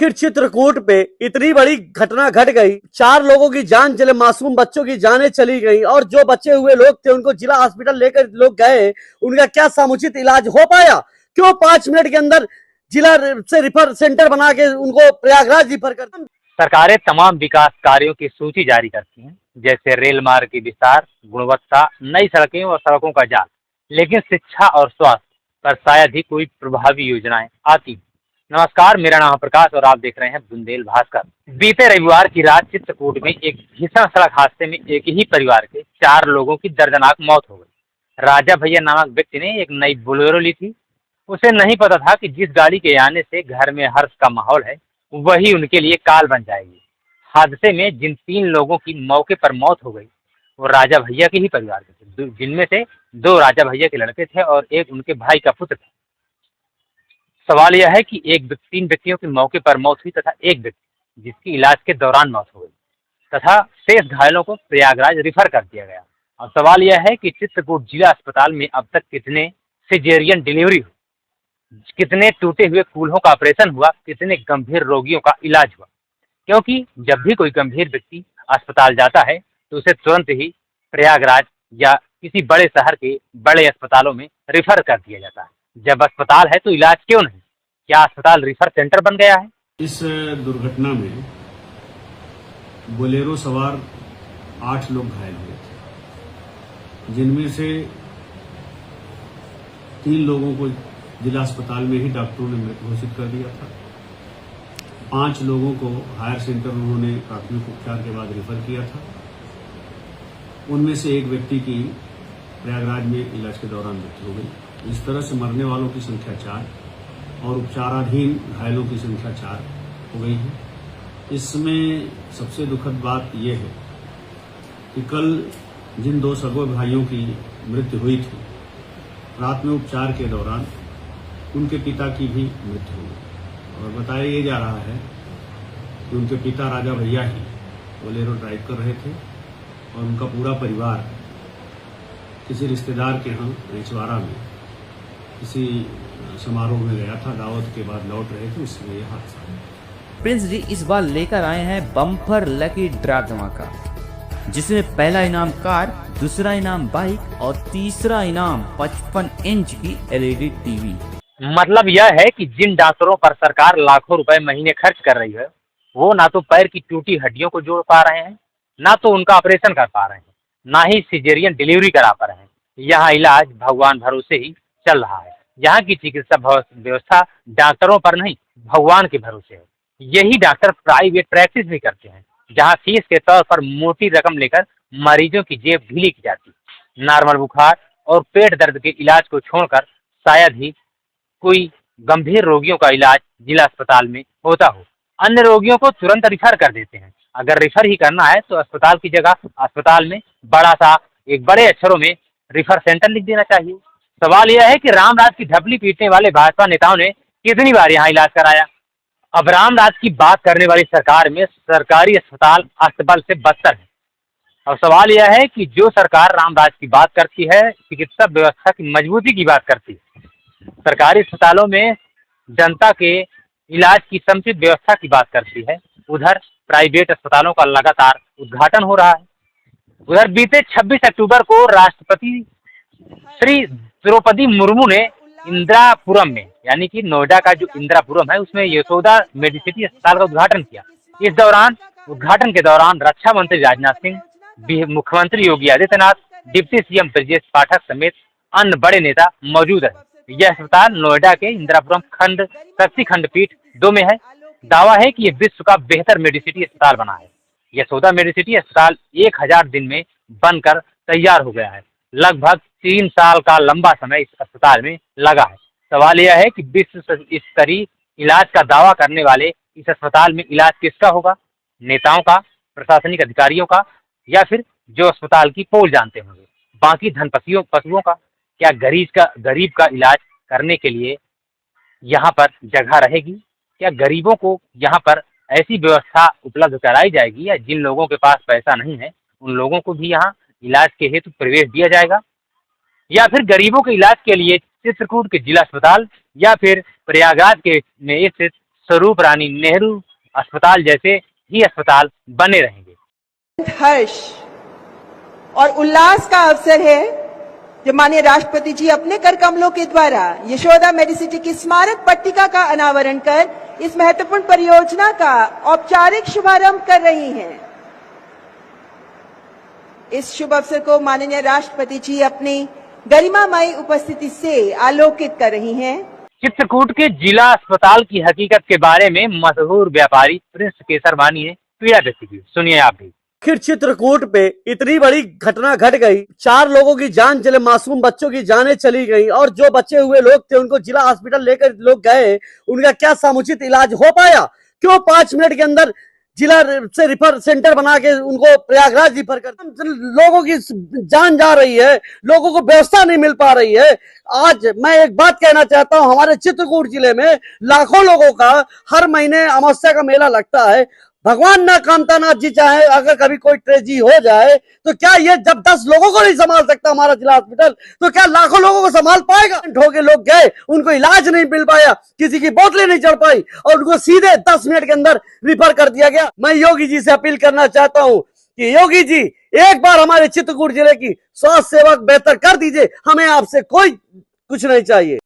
आखिर चित्रकूट पे इतनी बड़ी घटना घट गई, 4 लोगों की जान चले, मासूम बच्चों की जानें चली गई और जो बचे हुए लोग थे उनको जिला हॉस्पिटल लेकर लोग गए, उनका क्या समुचित इलाज हो पाया? क्यों 5 मिनट के अंदर जिला से रिफर सेंटर बना के उनको प्रयागराज रिफर कर? सरकारें तमाम विकास कार्यों की सूची जारी करती हैं, जैसे रेल मार्ग की विस्तार, गुणवत्ता, नई सड़कें और सड़कों का जाल, लेकिन शिक्षा और स्वास्थ्य पर शायद ही कोई प्रभावी योजनाएं आती। नमस्कार, मेरा नाम है प्रकाश और आप देख रहे हैं बुंदेल भास्कर। बीते रविवार की रात चित्रकूट में एक भीषण सड़क हादसे में एक ही परिवार के 4 लोगों की दर्दनाक मौत हो गई। राजा भैया नामक व्यक्ति ने एक नई बोलेरो ली थी। उसे नहीं पता था कि जिस गाड़ी के आने से घर में हर्ष का माहौल है, वही उनके लिए काल बन जाएगी। हादसे में जिन 3 लोगों की मौके पर मौत हो गई, वो राजा भैया के ही परिवार के थे, जिनमें से 2 राजा भैया के लड़के थे और एक उनके भाई का पुत्र था। सवाल यह है कि 3 व्यक्तियों की मौके पर मौत हुई तथा एक व्यक्ति जिसकी इलाज के दौरान मौत हो गई तथा शेष घायलों को प्रयागराज रिफर कर दिया गया। अब सवाल यह है कि चित्रकूट जिला अस्पताल में अब तक कितने सिजेरियन डिलीवरी हुई, कितने टूटे हुए कूल्हों का ऑपरेशन हुआ, कितने गंभीर रोगियों का इलाज हुआ। क्योंकि जब भी कोई गंभीर व्यक्ति अस्पताल जाता है तो उसे तुरंत ही प्रयागराज या किसी बड़े शहर के बड़े अस्पतालों में रिफर कर दिया जाता है। जब अस्पताल है तो इलाज क्यों नहीं? क्या अस्पताल रिफर सेंटर बन गया है? इस दुर्घटना में बोलेरो सवार 8 लोग घायल हुए थे, जिनमें से 3 लोगों को जिला अस्पताल में ही डॉक्टरों ने मृत घोषित कर दिया था। 5 लोगों को हायर सेंटर उन्होंने प्राथमिक उपचार के बाद रिफर किया था। उनमें से एक व्यक्ति की प्रयागराज में इलाज के दौरान मृत्यु हो गई। इस तरह से मरने वालों की संख्या 4 और उपचाराधीन घायलों की संख्या 4 हो गई है। इसमें सबसे दुखद बात यह है कि कल जिन 2 सगों भाइयों की मृत्यु हुई थी, रात में उपचार के दौरान उनके पिता की भी मृत्यु हो गई और बताया ये जा रहा है कि उनके पिता राजा भैया ही बोलेरो ड्राइव कर रहे थे और उनका पूरा परिवार किसी रिश्तेदार के यहाँ रेचवाड़ा में किसी समारोह में गया था। दावत के बाद लौट रहे थे, उसमें यह हादसा हुआ। प्रिंस जी इस बार लेकर आए हैं बम्पर लकी ड्रा धमाका, जिसमें पहला इनाम कार, दूसरा इनाम बाइक और तीसरा इनाम 55 इंच की एलईडी टीवी। मतलब यह है कि जिन डॉक्टरों पर सरकार लाखों रुपए महीने खर्च कर रही है, वो ना तो पैर की टूटी हड्डियों को जोड़ पा रहे हैं, ना तो उनका ऑपरेशन कर पा रहे हैं, ना ही सिजेरियन डिलीवरी करा पा रहे हैं। यहाँ इलाज भगवान भरोसे ही चल रहा है। यहाँ की चिकित्सा व्यवस्था डॉक्टरों पर नहीं, भगवान के भरोसे है। यही डॉक्टर प्राइवेट प्रैक्टिस भी करते हैं, जहाँ फीस के तौर पर मोटी रकम लेकर मरीजों की जेब ढीली की जाती है। नॉर्मल बुखार और पेट दर्द के इलाज को छोड़कर शायद ही कोई गंभीर रोगियों का इलाज जिला अस्पताल में होता हो। अन्य रोगियों को तुरंत रिफर कर देते हैं। अगर रिफर ही करना है तो अस्पताल की जगह अस्पताल में बड़ा सा एक बड़े अक्षरों में रिफर सेंटर लिख देना चाहिए। सवाल यह है कि रामराज की ढपली पीटने वाले भाजपा नेताओं ने कितनी बार यहाँ इलाज कराया? अब रामराज की बात करने वाली सरकार में सरकारी अस्पताल अस्तबल से बदतर है। और सवाल यह है कि जो सरकार रामराज की बात करती है, चिकित्सा व्यवस्था की मजबूती की बात करती है, सरकारी अस्पतालों में जनता के इलाज की समुचित व्यवस्था की बात करती है, उधर प्राइवेट अस्पतालों का लगातार उद्घाटन हो रहा है। उधर बीते 26 अक्टूबर को राष्ट्रपति श्री द्रौपदी मुर्मू ने इंदिरापुरम में, यानी कि नोएडा का जो इंदिरापुरम है, उसमें यशोदा मेडिसिटी अस्पताल का उद्घाटन किया। इस दौरान उद्घाटन के दौरान रक्षा मंत्री राजनाथ सिंह, मुख्यमंत्री योगी आदित्यनाथ, डिप्टी सीएम ब्रजेश पाठक समेत अन्य बड़े नेता मौजूद है। यह अस्पताल नोएडा के इंदिरापुरम खंड शक्ति खंडपीठ 2 में है। दावा है कि यह विश्व का बेहतर मेडिसिटी अस्पताल बना है। यशोदा मेडिसिटी अस्पताल 1000 दिन में बनकर तैयार हो गया है। लगभग 3 साल का लंबा समय इस अस्पताल में लगा है। सवाल यह है कि विश्व स्तरीय इलाज का दावा करने वाले इस अस्पताल में इलाज किसका होगा? नेताओं का, प्रशासनिक अधिकारियों का, या फिर जो अस्पताल की पोल जानते होंगे, बाकी धनपतियों का? क्या गरीब का इलाज करने के लिए यहाँ पर जगह रहेगी? क्या गरीबों को यहाँ पर ऐसी व्यवस्था उपलब्ध कराई जाएगी, या जिन लोगों के पास पैसा नहीं है उन लोगों को भी यहाँ इलाज के हेतु प्रवेश दिया जाएगा? या फिर गरीबों के इलाज के लिए चित्रकूट के जिला अस्पताल या फिर प्रयागराज के में स्थित स्वरूप रानी नेहरू अस्पताल जैसे ही अस्पताल बने रहेंगे। हर्ष और उल्लास का अवसर है जो माननीय राष्ट्रपति जी अपने कर कमलों के द्वारा यशोदा मेडिसिटी की स्मारक पट्टिका का अनावरण कर इस महत्वपूर्ण परियोजना का औपचारिक शुभारंभ कर रही हैं। इस शुभ अवसर को माननीय राष्ट्रपति जी अपनी गरिमामयी उपस्थिति से आलोकित कर रही हैं। चित्रकूट के जिला अस्पताल की हकीकत के बारे में मशहूर व्यापारी प्रिंस केसरवानी ने पीड़ा व्यक्त की। सुनिए आप भी। आखिर चित्रकूट पे इतनी बड़ी घटना घट गई, 4 लोगों की जान चले, मासूम बच्चों की जानें चली गई और जो बचे हुए लोग थे उनको जिला हॉस्पिटल लेकर लोग गए, उनका क्या समुचित इलाज हो पाया? क्यों 5 मिनट के अंदर जिला से रिफर सेंटर बना के उनको प्रयागराज रिफर कर, लोगों की जान जा रही है, लोगों को व्यवस्था नहीं मिल पा रही है। आज मैं एक बात कहना चाहता हूं, हमारे चित्रकूट जिले में लाखों लोगों का हर महीने अमावस्या का मेला लगता है। भगवान ना कामतानाथ जी चाहे अगर कभी कोई ट्रेजेडी हो जाए तो क्या ये जब 10 लोगों को नहीं संभाल सकता हमारा जिला हॉस्पिटल, तो क्या लाखों लोगों को संभाल पाएगा? ठोके लोग गए, उनको इलाज नहीं मिल पाया, किसी की बोतलें नहीं चढ़ पाई और उनको सीधे 10 मिनट के अंदर रिफर कर दिया गया। मैं योगी जी से अपील करना चाहता हूं कि योगी जी एक बार हमारे चित्रकूट जिले की स्वास्थ्य सेवा बेहतर कर दीजिए, हमें आपसे कोई कुछ नहीं चाहिए।